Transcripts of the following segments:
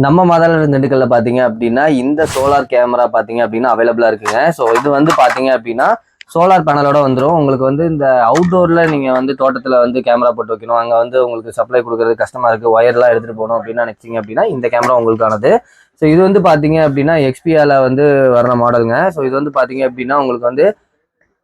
நம்ம மாதவரம் திண்டுக்கல்ல பார்த்தீங்க அப்படின்னா இந்த சோலார் கேமரா பார்த்தீங்க அப்படின்னா அவைலபிளாக இருக்குங்க. ஸோ இது வந்து பார்த்தீங்க அப்படின்னா சோலார் பேனலோட வந்துடும். உங்களுக்கு வந்து இந்த அவுட்டோரில் நீங்கள் வந்து தோட்டத்தில் வந்து கேமரா போட்டு வைக்கணும், அங்கே வந்து உங்களுக்கு சப்ளை கொடுக்குறது கஷ்டமாக இருக்குது, ஒயர்லாம் எடுத்துகிட்டு போகணும் அப்படின்னு நினச்சிங்க அப்படின்னா இந்த கேமரா உங்களுக்கானது. ஸோ இது வந்து பார்த்தீங்க அப்படின்னா எக்ஸ்பிஆல வந்து வர்ற மாடலுங்க. ஸோ இது வந்து பார்த்தீங்க அப்படின்னா உங்களுக்கு வந்து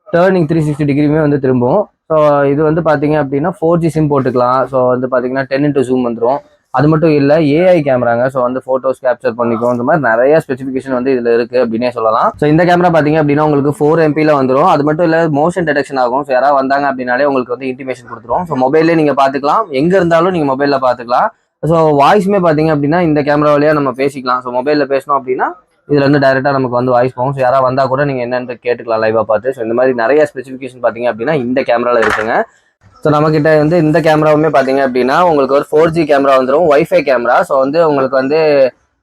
டேர்னிங் 360 டிகிரியுமே வந்து திரும்பும். ஸோ இது வந்து பார்த்தீங்க அப்படின்னா 4G சிம் போட்டுக்கலாம். ஸோ வந்து பார்த்தீங்கன்னா 10x ஜூம் வந்துடும். அது மட்டும் இல்லை, ஏஐ கேமராங்க. ஸோ வந்து ஃபோட்டோஸ் கேப்சர் பண்ணிக்கும். இந்த மாதிரி நிறைய ஸ்பெசிஃபிகேஷன் வந்து இதில் இருக்குது அப்படின்னே சொல்லலாம். ஸோ இந்த கேமரா பார்த்தீங்க அப்படின்னா உங்களுக்கு 4 MP வந்துடும். அது மட்டும் இல்லை, மோஷன் டிடெக்ஷன் ஆகும். ஸோ யாராவது வந்தாங்க அப்படின்னாலே உங்களுக்கு வந்து இன்டிமேஷன் கொடுத்துரும். ஸோ மொபைல்லே நீங்கள் பார்த்துக்கலாம், எங்கே இருந்தாலும் நீங்கள் மொபைலில் பார்த்துக்கலாம். ஸோ வாய்ஸுமே பார்த்தீங்க அப்படின்னா இந்த கேமரா வழியாக நம்ம பேசிக்கலாம். ஸோ மொபைலில் பேசணும் அப்படின்னா இதுல இருந்து டைரக்டா நமக்கு வந்து வாய்ஸ் போகும். ஸோ யாராவது வந்தா கூட நீங்க என்னன்னு கேட்டுக்கலாம் லைவா பார்த்து. ஸோ இந்த மாதிரி நிறைய ஸ்பெசிஃபிகேஷன் பார்த்தீங்க அப்படின்னா இந்த கேமரால இருக்குங்க. ஸோ நம்மக்கிட்ட வந்து இந்த கேமராவுமே பார்த்தீங்க அப்படின்னா உங்களுக்கு ஒரு 4G கேமரா வந்துடும், வைஃபை கேமரா. ஸோ வந்து உங்களுக்கு வந்து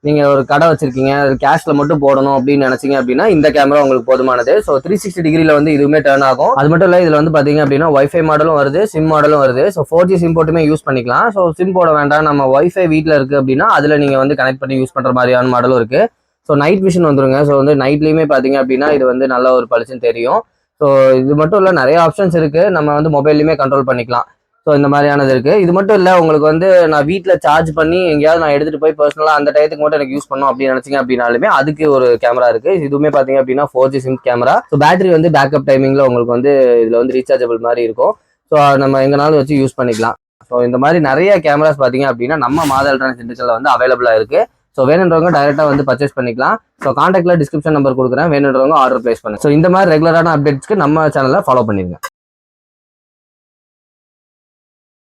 நீங்கள் ஒரு கடை வச்சிருக்கீங்க, அது கேஷில் மட்டும் போடணும் அப்படின்னு நினச்சிங்க அப்படின்னா இந்த கேமரா உங்களுக்கு போதுமானது. ஸோ 360 டிகிரியில் வந்து இதுவுமே டர்ன் ஆகும். அது மட்டும் இல்லை, இதில் வந்து பார்த்தீங்க அப்படின்னா வைஃபை மாடலும் வருது, சிம் மாடலும் வருது. ஸோ 4G சிம் போட்டுமே யூஸ் பண்ணிக்கலாம். ஸோ சிம் போட வேண்டாம், நம்ம வைஃபை வீட்டில் இருக்குது அப்படின்னா அதில் நீங்கள் வந்து கனெக்ட் பண்ணி யூஸ் பண்ணுற மாதிரியான மாடலும் இருக்குது. ஸோ நைட் விஷன் வந்துருங்க. ஸோ வந்து நைட்லேயுமே பார்த்தீங்க அப்படின்னா இது வந்து நல்ல ஒரு பளிச்சுன்னு தெரியும். ஸோ இது மட்டும் இல்லை, நிறைய ஆப்ஷன்ஸ் இருக்குது, நம்ம வந்து மொபைல்லையுமே கண்ட்ரோல் பண்ணிக்கலாம். ஸோ இந்த மாதிரியானது இருக்குது. இது மட்டும் இல்லை, உங்களுக்கு வந்து நான் வீட்டில் சார்ஜ் பண்ணி எங்கேயாவது நான் எடுத்துகிட்டு போய் பர்சனலாக அந்த டயத்துக்கு மட்டும் எனக்கு யூஸ் பண்ணணும் அப்படின்னு நினச்சிங்க அப்படின்னாலுமே அதுக்கு ஒரு கேமரா இருக்குது. இதுவுமே பார்த்தீங்க அப்படின்னா 4G sim camera. So battery வந்து பேக்கப் டைமிங்கில் உங்களுக்கு வந்து இதில் வந்து ரீசார்ஜபிள் மாதிரி இருக்கும். ஸோ நம்ம எங்கேனாலும் வச்சு யூஸ் பண்ணிக்கலாம். ஸோ இந்த மாதிரி நிறைய கேமராஸ் பார்த்தீங்க அப்படின்னா நம்ம மாத எலக்ட்ரானிக்ஸ் திண்டுக்கல்ல வந்து அவைலபிளாக இருக்குது. ஸோ வேணுன்றவங்க டைரெக்டாக வந்து பர்ச்சேஸ் பண்ணிக்கலாம். ஸோ கான்டாக்டில் டிஸ்கிரிப்ஷன் நம்பர் கொடுக்குறேன், வேணுன்றவங்க ஆர்டர் பிளேஸ் பண்ணுங்க. ஸோ இந்த மாதிரி ரெகுலரான அப்டேட்ஸ்க்கு நம்ம சேனலை ஃபாலோ பண்ணிடுங்க.